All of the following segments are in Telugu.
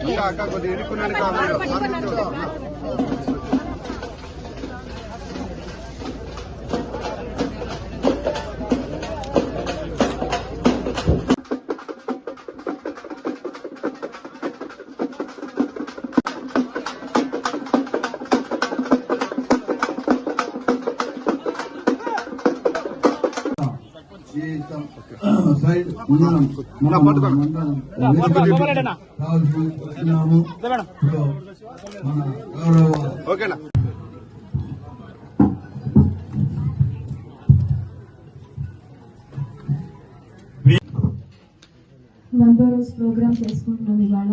కొద్దిగా ఇరుక్కున్నాను. సైడ్ ఓకేనా. వందో రోజు ప్రోగ్రామ్ చేసుకుంటున్నాం. ఇవాళ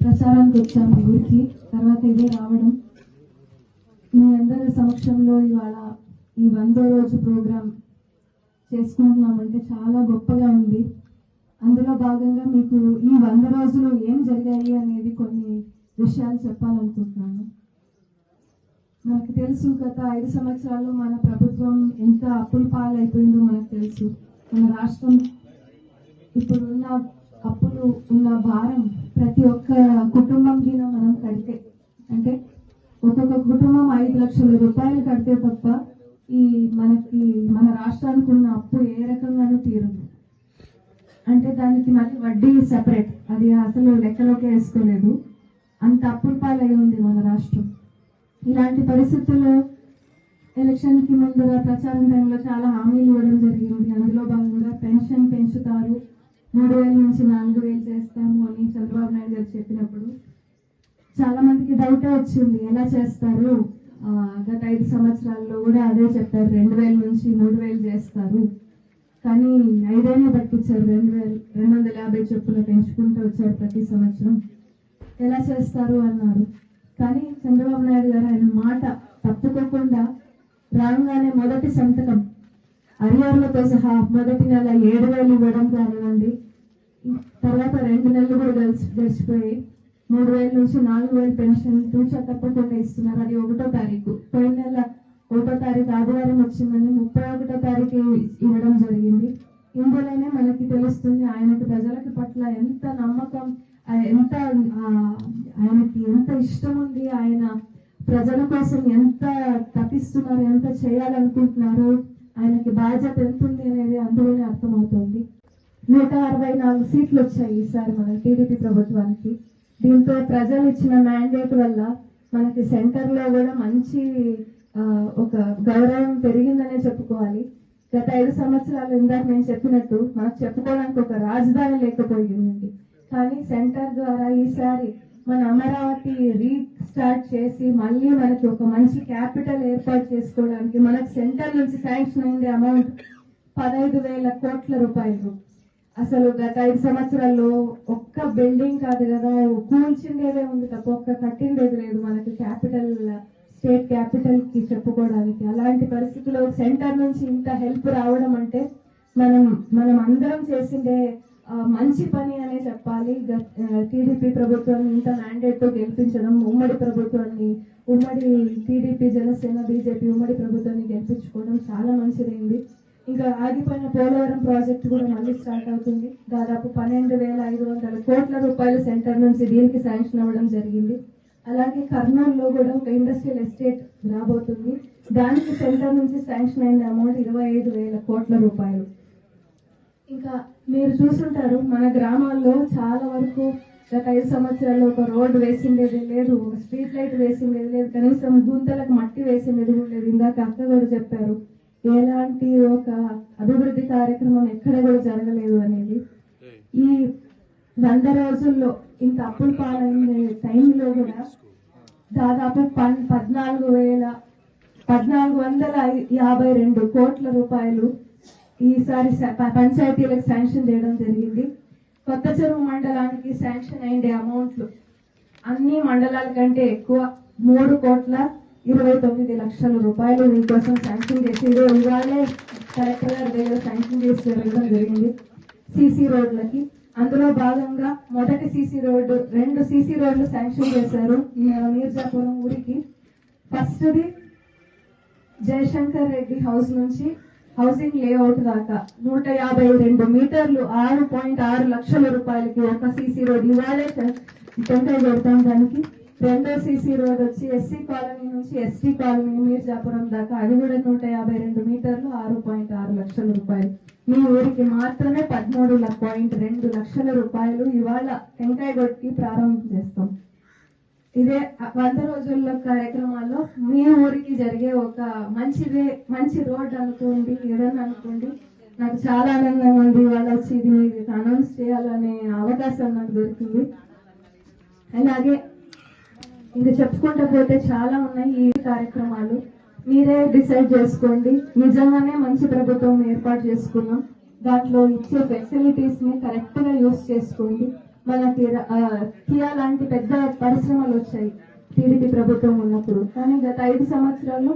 ప్రచారానికి వచ్చాము ఊరికి, తర్వాత ఇదే రావడం. మీ అందరి సమక్షంలో ఇవాళ ఈ 100వ రోజు ప్రోగ్రాం చేసుకుంటున్నామంటే చాలా గొప్పగా ఉంది. అందులో భాగంగా మీకు ఈ 100 రోజులు ఏం జరిగాయి అనేది కొన్ని విషయాలు చెప్పాలనుకుంటున్నాను. మనకు తెలుసు, గత 5 సంవత్సరాల్లో మన ప్రభుత్వం ఎంత అప్పుల పాలైపోయిందో మనకు తెలుసు. మన రాష్ట్రం ఇప్పుడున్న అప్పులు ఉన్న భారం ప్రతి ఒక్క కుటుంబం కింద మనం కడితే, అంటే ఒక్కొక్క కుటుంబం 5 లక్షల రూపాయలు కడితే తప్ప మన రాష్ట్రానికి ఉన్న అప్పు ఏ రకంగానూ తీరదు. అంటే దానికి మళ్ళీ వడ్డీ సెపరేట్, అది అసలు లెక్కలోకి వేసుకోలేదు. అంత అప్పుల పాలై ఉంది మన రాష్ట్రం. ఇలాంటి పరిస్థితుల్లో ఎలక్షన్ కి ముందర ప్రచారం టైంలో చాలా హామీలు ఇవ్వడం జరిగింది. అందులో భాగంగా పెన్షన్ పెంచుతారు, 3,000 నుంచి 4,000 చేస్తాము అని చంద్రబాబు నాయుడు గారు చెప్పినప్పుడు చాలా మందికి డౌటే వచ్చింది, ఎలా చేస్తారు? గత 5 సంవత్సరాల్లో కూడా అదే చెప్పారు, 2,000 నుంచి 3,000 చేస్తారు. కానీ 5 ఏళ్ళు పట్టించారు, 2,250 చొప్పున పెంచుకుంటూ వచ్చారు ప్రతి సంవత్సరం. ఎలా చేస్తారు అన్నారు. కానీ చంద్రబాబు నాయుడు గారు ఆయన మాట తప్పుకోకుండా రాగానే మొదటి సంతకం అరియర్లతో సహా మొదటి నెల 7,000 ఇవ్వడం కానివ్వండి, తర్వాత 2 నెలలు కూడా గడిచిపోయి 3,000 నుంచి 4,000 పెన్షన్ తూచా తప్పకుండా ఇస్తున్నారు. అది 1వ తారీఖు, పోయిన నెల 1వ తారీఖు ఆదివారం వచ్చిందని 31వ తారీఖు ఇవ్వడం జరిగింది. ఇందులోనే మనకి తెలుస్తుంది ఆయనకు ప్రజలకి పట్ల ఎంత నమ్మకం, ఆయనకి ఎంత ఇష్టం ఉంది, ఆయన ప్రజల కోసం ఎంత తప్పిస్తున్నారు, ఎంత చేయాలనుకుంటున్నారు, ఆయనకి బాధ్యత ఎంత ఉంది అనేది అందులోనే అర్థమవుతుంది. 164 సీట్లు వచ్చాయి ఈసారి మన టీడీపీ ప్రభుత్వానికి. దీంతో ప్రజలు ఇచ్చిన మ్యాండేట్ వల్ల మనకి సెంటర్ లో కూడా మంచి ఒక గౌరవం పెరిగిందనే చెప్పుకోవాలి. గత 5 సంవత్సరాలు ఇందాక నేను చెప్పినట్టు మనకు చెప్పుకోవడానికి ఒక రాజధాని లేకపోయింది. కానీ సెంటర్ ద్వారా ఈసారి మన అమరావతి రీస్టార్ట్ చేసి మళ్ళీ మనకి ఒక మంచి క్యాపిటల్ ఏర్పాటు చేసుకోవడానికి మనకు సెంటర్ నుంచి శాంక్షన్ అయింది అమౌంట్ 15,000 కోట్ల రూపాయలు. అసలు గత 5 సంవత్సరాల్లో ఒక్క బిల్డింగ్ కాదు కదా, కూల్చిండేదే ఉంది తప్ప ఒక్క కట్టిండేది లేదు మనకి క్యాపిటల్, స్టేట్ క్యాపిటల్ కి చెప్పుకోవడానికి. అలాంటి పరిస్థితుల్లో సెంటర్ నుంచి ఇంత హెల్ప్ రావడం అంటే మనం అందరం చేసిండే మంచి పని అనే చెప్పాలి. టీడీపీ ప్రభుత్వాన్ని ఇంత మ్యాండేట్ తో గెలిపించడం, ఉమ్మడి ప్రభుత్వాన్ని, ఉమ్మడి టీడీపీ జనసేన బీజేపీ ఉమ్మడి ప్రభుత్వాన్ని గెలిపించుకోవడం చాలా మంచిదైంది. ఇంకా ఆగిపోయిన పోలవరం ప్రాజెక్టు కూడా మళ్ళీ స్టార్ట్ అవుతుంది. దాదాపు 12,500 కోట్ల రూపాయలు సెంటర్ నుంచి దీనికి శాంక్షన్ అవ్వడం జరిగింది. అలాగే కర్నూలులో కూడా ఒక ఇండస్ట్రియల్ ఎస్టేట్ రాబోతుంది. దానికి సెంటర్ నుంచి శాంక్షన్ అయిన అమౌంట్ 25,000 కోట్ల రూపాయలు. ఇంకా మీరు చూస్తుంటారు మన గ్రామాల్లో చాలా వరకు గత 5 సంవత్సరాల్లో ఒక రోడ్డు వేసిండేది లేదు, ఒక స్ట్రీట్ లైట్ వేసిండేది లేదు, కనీసం గుంతలకు మట్టి వేసిండేది కూడా లేదు. ఇందాక అక్క కూడా చెప్పారు, ఎలాంటి ఒక అభివృద్ధి కార్యక్రమం ఎక్కడ కూడా జరగలేదు అనేది. ఈ 100 రోజుల్లో ఇంత అప్పుల పాలైన టైంలో కూడా దాదాపు 14,452 కోట్ల రూపాయలు ఈసారి పంచాయతీలకు శాంక్షన్ చేయడం జరిగింది. కొత్త చెరువు మండలానికి శాంక్షన్ అయ్యే అమౌంట్లు అన్ని మండలాల కంటే ఎక్కువ 3,29,00,000 రూపాయలు మీకోసం శాంక్షన్ చేసి ఇవాళే కలెక్టర్ గారి దగ్గర శాంక్షన్ చేసి జరగడం జరిగింది సీసీ రోడ్లకి. అందులో భాగంగా మొదటి సీసీ రోడ్డు, 2 సీసీ రోడ్లు శాంక్షన్ చేశారు మీర్జాపురం ఊరికి. ఫస్ట్ది జయశంకర్ రెడ్డి హౌస్ నుంచి హౌసింగ్ లేఅవుట్ దాకా 152 మీటర్లు 6.6 లక్షల రూపాయలకి ఒక సీసీ రోడ్ ఇవాళే టెంకాయ కొడతాం దానికి. రెండో సీసీ రోడ్ వచ్చి ఎస్సీ కాలనీ నుంచి ఎస్టీ కాలనీ మీర్జాపురం దాకా, అది కూడా 152 మీటర్లు 6.6 లక్షల రూపాయలు. మీ ఊరికి మాత్రమే 13.2 లక్షల రూపాయలు ఇవాళ టెంకాయ కొట్టి ప్రారంభం చేస్తాం. ఇదే 100 రోజుల్లో కార్యక్రమాల్లో మీ ఊరికి జరిగే ఒక మంచి రోడ్ అనుకోండి, ఏదన్నా అనుకోండి. నాకు చాలా ఆనందంగా ఉంది ఇవాళ వచ్చి ఇది అనౌన్స్ చేయాలనే అవకాశం నాకు దొరికింది. అలాగే ఇది చెప్పుకుంటూ పోతే చాలా ఉన్నాయి ఈ కార్యక్రమాలు. మీరే డిసైడ్ చేసుకోండి. నిజంగానే మంచి ప్రభుత్వం ఏర్పాటు చేసుకున్నాం, దాంట్లో ఇచ్చే ఫెసిలిటీస్ ని కరెక్ట్ గా యూజ్ చేసుకోండి. మనకి కియా లాంటి పెద్ద పరిశ్రమలు వచ్చాయి టీడీపీ ప్రభుత్వం ఉన్నప్పుడు, కానీ గత 5 సంవత్సరాల్లో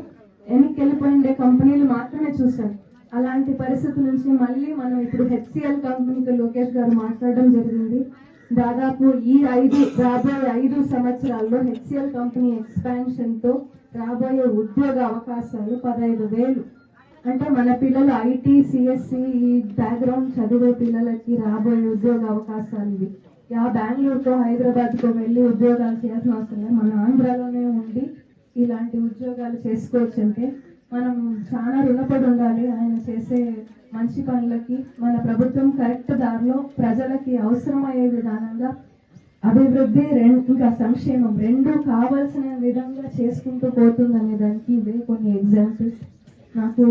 వెనక్కి కంపెనీలు మాత్రమే చూసాం. అలాంటి పరిస్థితి నుంచి మళ్ళీ మనం ఇప్పుడు హెచ్సిఎల్ కంపెనీతో లోకేష్ గారు మాట్లాడడం జరిగింది. దాదాపు రాబోయే 5 సంవత్సరాల్లో హెచ్సిఎల్ కంపెనీ ఎక్స్పాన్షన్ తో రాబోయే ఉద్యోగ అవకాశాలు 15,000. అంటే మన పిల్లలు ఐటీ సిఎస్సి ఈ బ్యాక్గ్రౌండ్ చదివే పిల్లలకి రాబోయే ఉద్యోగ అవకాశాలు ఇవి. బెంగళూరుతో హైదరాబాద్తో వెళ్ళి ఉద్యోగాలు చేయాల్సిన అవసరం లేదు, మన ఆంధ్రాలోనే ఉండి ఇలాంటి ఉద్యోగాలు చేసుకోవచ్చు. అంటే మనం చాలా రుణపడి ఉండాలి ఆయన చేసే మంచి పనులకి. మన ప్రభుత్వం కరెక్ట్ దారిలో ప్రజలకి అవసరమయ్యే విధానంగా అభివృద్ధి ఇంకా సంక్షేమం రెండు కావాల్సిన విధంగా చేసుకుంటూ పోతుందనే దానికి ఇవే కొన్ని ఎగ్జాంపుల్స్. నాకు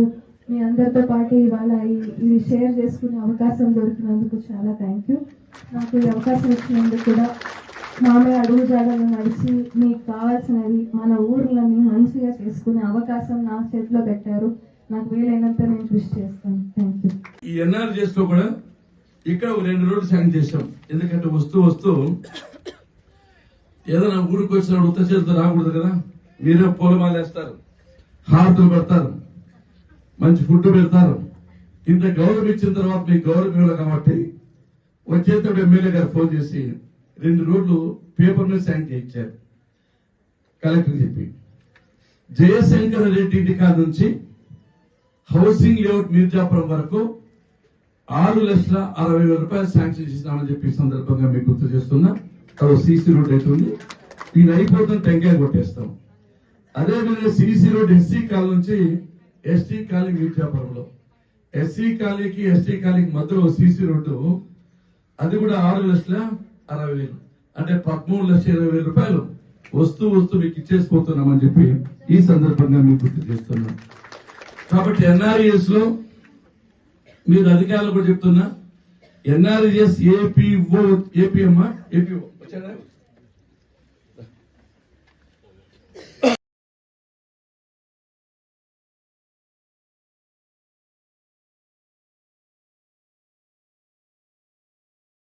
మీ అందరితో పాటు ఇవాళ ఇవి షేర్ చేసుకునే అవకాశం దొరికినందుకు చాలా థ్యాంక్ యూ. నాకు ఈ అవకాశం ఇచ్చినందుకు కూడా మామయ్య అడుగు జాగాలను నడిచి మీకు కావాల్సినవి మన ఊర్లని మంచిగా చేసుకునే అవకాశం నా చేతిలో పెట్టారు. నాకు వీలైనంత నేను కృషి చేస్తాను. Thank you. ఈ ఎన్ఆర్జీఎస్ లో కూడా ఇక్కడ 2 రోడ్లు శాంక్షన్ చేశాం. ఎందుకంటే వస్తూ ఏదైనా ఊరికి వచ్చినప్పుడు ఉత్త చేతితో రాకూడదు కదా. మీరే పూలమాల వేస్తారు, హారతులు పెడతారు, మంచి ఫుడ్ పెడతారు. ఇంత గౌరవం ఇచ్చిన తర్వాత మీకు గౌరవం ఇవ్వాలి కాబట్టి వచ్చేటప్పుడు ఎమ్మెల్యే గారు ఫోన్ చేసి 2 రోడ్లు పేపర్ మీద శాంక్షన్ చేయించారు కలెక్టర్ చెప్పి. జయశంకర్ రెడ్డి ఇంటికా నుంచి హౌసింగ్ లేఅవుట్ మీర్జాపురం వరకు 6,60,000 రూపాయలు శాంక్షన్ చేసినామని చెప్పి సందర్భంగా మీకు గుర్తు చేస్తున్నా. అది సీసీ రోడ్ అవుతుంది, ఇది అయిపోతుంది, టెంకాయ కొట్టేస్తాం. అదేవిధంగా సీసీ రోడ్ ఎస్సీ కాలనీ నుంచి ఎస్టీ కాలనీ మీర్జాపురంలో, ఎస్సీ కాలనీకి ఎస్టీ కాలనీకి మధ్యలో సీసీ రోడ్డు, అది కూడా 6,60,000 అంటే 13,20,000 రూపాయలు వస్తూ మీకు ఇచ్చేసిపోతున్నామని చెప్పి ఈ సందర్భంగా మీకు గుర్తు చేస్తున్నాం. కాబట్టి ఎన్ఆర్ఈఎస్ లో మీరు అధికారులు కూడా చెప్తున్నా, ఎన్ఆర్ఈఎస్ ఏపీఓ వచ్చారా